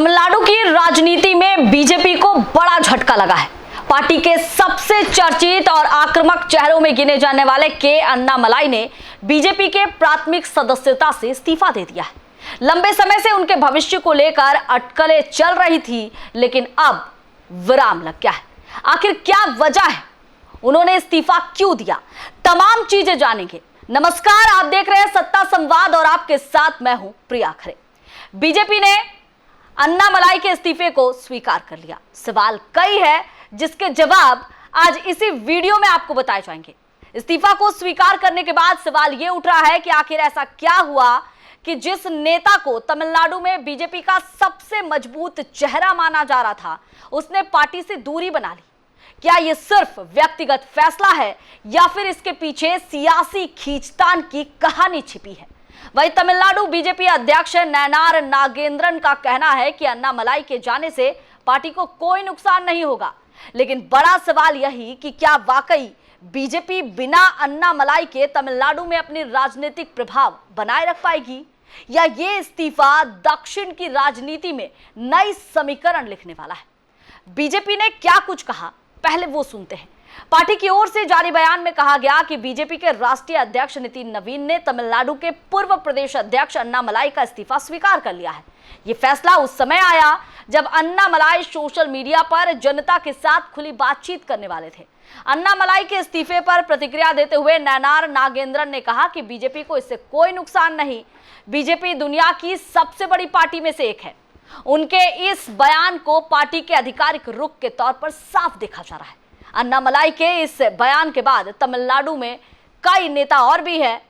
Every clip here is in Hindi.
तमिलनाडु की राजनीति में बीजेपी को बड़ा झटका लगा है। पार्टी के सबसे चर्चित और आक्रामक चेहरों में गिने जाने वाले के अन्नामलाई ने बीजेपी के प्राथमिक सदस्यता से इस्तीफा दे दिया है। लंबे समय से उनके भविष्य को लेकर अटकलें चल रही थी, लेकिन अब विराम लग गया है। आखिर क्या वजह है, उन्होंने इस्तीफा क्यों दिया, तमाम चीजें जानेंगे। नमस्कार, आप देख रहे हैं सत्ता संवाद और आपके साथ मैं हूं प्रिया खरे। बीजेपी ने अन्नामलाई के इस्तीफे को स्वीकार कर लिया। सवाल कई है जिसके जवाब आज इसी वीडियो में आपको बताए जाएंगे। इस्तीफा को स्वीकार करने के बाद सवाल यह उठ रहा है कि आखिर ऐसा क्या हुआ कि जिस नेता को तमिलनाडु में बीजेपी का सबसे मजबूत चेहरा माना जा रहा था, उसने पार्टी से दूरी बना ली। क्या यह सिर्फ व्यक्तिगत फैसला है या फिर इसके पीछे सियासी खींचतान की कहानी छिपी है? वहीं तमिलनाडु बीजेपी अध्यक्ष नयनार नागेंद्रन का कहना है कि अन्नामलाई के जाने से पार्टी को कोई नुकसान नहीं होगा, लेकिन बड़ा सवाल यही कि क्या वाकई बीजेपी बिना अन्नामलाई के तमिलनाडु में अपनी राजनीतिक प्रभाव बनाए रख पाएगी, या ये इस्तीफा दक्षिण की राजनीति में नई समीकरण लिखने वाला है? बीजेपी ने क्या कुछ कहा, पहले वो सुनते हैं। पार्टी की ओर से जारी बयान में कहा गया कि बीजेपी के राष्ट्रीय अध्यक्ष नितिन नवीन ने तमिलनाडु के पूर्व प्रदेश अध्यक्ष अन्नामलाई का इस्तीफा स्वीकार कर लिया है। यह फैसला उस समय आया जब अन्नामलाई सोशल मीडिया पर जनता के साथ खुली बातचीत करने वाले थे। अन्नामलाई के इस्तीफे पर प्रतिक्रिया देते हुए नयनार नागेंद्रन ने कहा कि बीजेपी को इससे कोई नुकसान नहीं। बीजेपी दुनिया की सबसे बड़ी पार्टी में से एक है। उनके इस बयान को पार्टी के आधिकारिक रुख के तौर पर साफ देखा जा रहा है। अन्नामलाई के इस बयान के बाद तमिलनाडु में कई नेता और भी हैं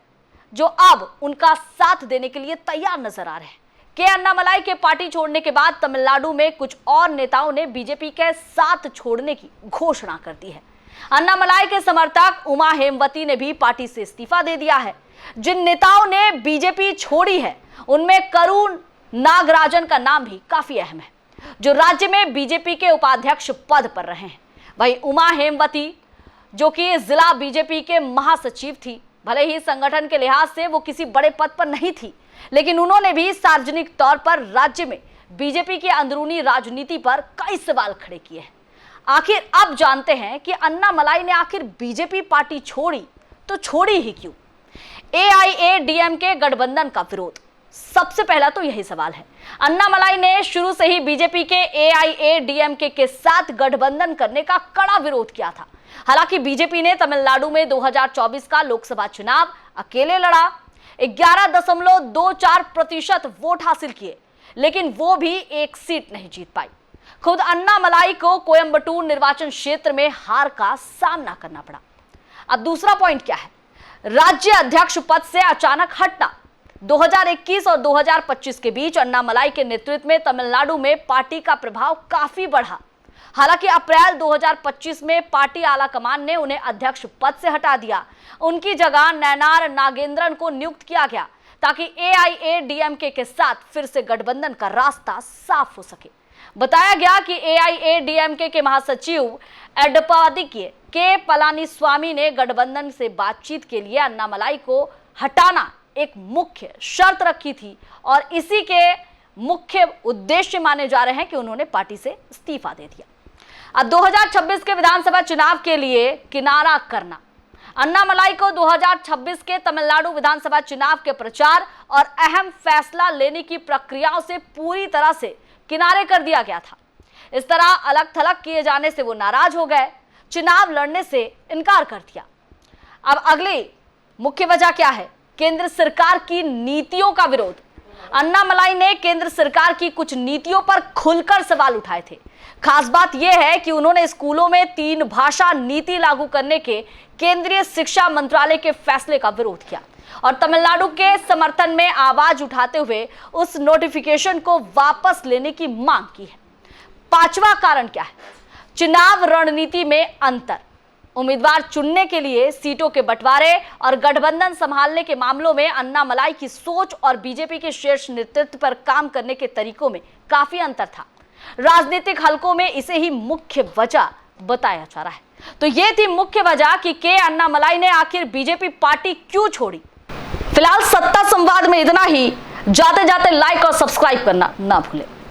जो अब उनका साथ देने के लिए तैयार नजर आ रहे हैं। के अन्नामलाई के पार्टी छोड़ने के बाद तमिलनाडु में कुछ और नेताओं ने बीजेपी के साथ छोड़ने की घोषणा कर दी है। अन्नामलाई के समर्थक उमा हेमवती ने भी पार्टी से इस्तीफा दे दिया है। जिन नेताओं ने बीजेपी छोड़ी है उनमें करुण नागराजन का नाम भी काफी अहम है, जो राज्य में बीजेपी के उपाध्यक्ष पद पर रहे हैं। वहीं उमा हेमवती, जो कि जिला बीजेपी के महासचिव थी, भले ही संगठन के लिहाज से वो किसी बड़े पद पर नहीं थी, लेकिन उन्होंने भी सार्वजनिक तौर पर राज्य में बीजेपी की अंदरूनी राजनीति पर कई सवाल खड़े किए हैं। आखिर अब जानते हैं कि अन्नामलाई ने आखिर बीजेपी पार्टी छोड़ी तो छोड़ी ही क्यों? एआईएडीएमके गठबंधन का विरोध, सबसे पहला तो यही सवाल है। अन्नामलाई ने शुरू से ही बीजेपी के एआईएडीएमके के साथ गठबंधन करने का कड़ा विरोध किया था। हालांकि बीजेपी ने तमिलनाडु में 2024 का लोकसभा चुनाव अकेले लड़ा, 11.24% वोट हासिल किए, लेकिन वो भी एक सीट नहीं जीत पाई। खुद अन्नामलाई को कोयंबटूर निर्वाचन क्षेत्र में हार का सामना करना पड़ा। अब दूसरा पॉइंट क्या है? राज्य अध्यक्ष पद से अचानक हटना। 2021 और 2025 के बीच अन्नामलाई के नेतृत्व में तमिलनाडु में पार्टी का प्रभाव काफी बढ़ा। हालांकि अप्रैल 2025 में पार्टी आलाकमान ने उन्हें अध्यक्ष पद से हटा दिया। उनकी जगह नयनार नागेंद्रन को नियुक्त किया गया ताकि एआईएडीएमके के साथ फिर से गठबंधन का रास्ता साफ हो सके। बताया गया कि एआईएडीएमके के महासचिव एडप्पाडी के पलानीस्वामी ने गठबंधन से बातचीत के लिए अन्नामलाई को हटाना एक मुख्य शर्त रखी थी, और इसी के मुख्य उद्देश्य माने जा रहे हैं कि उन्होंने पार्टी से इस्तीफा दे दिया। अब 2026 के विधानसभा चुनाव के लिए किनारा करना। अन्नामलाई को 2026 के तमिलनाडु विधानसभा चुनाव के प्रचार और अहम फैसला लेने की प्रक्रियाओं से पूरी तरह से किनारे कर दिया गया था। इस तरह अलग थलग किए जाने से वो नाराज हो गए, चुनाव लड़ने से इनकार कर दिया। अब अगली मुख्य वजह क्या है? केंद्र सरकार की नीतियों का विरोध। अन्नामलाई ने केंद्र सरकार की कुछ नीतियों पर खुलकर सवाल उठाए थे। खास बात यह है कि उन्होंने स्कूलों में 3 भाषा नीति लागू करने के केंद्रीय शिक्षा मंत्रालय के फैसले का विरोध किया और तमिलनाडु के समर्थन में आवाज उठाते हुए उस नोटिफिकेशन को वापस लेने की मांग की है। पांचवा कारण क्या है? चुनाव रणनीति में अंतर। उम्मीदवार चुनने के लिए सीटों के बंटवारे और गठबंधन संभालने के मामलों में अन्नामलाई की सोच और बीजेपी के शीर्ष नेतृत्व पर काम करने के तरीकों में काफी अंतर था। राजनीतिक हलकों में इसे ही मुख्य वजह बताया जा रहा है। तो ये थी मुख्य वजह कि के अन्नामलाई ने आखिर बीजेपी पार्टी क्यों छोड़ी। फिलहाल सत्ता संवाद में इतना ही। जाते जाते लाइक और सब्सक्राइब करना ना भूलें।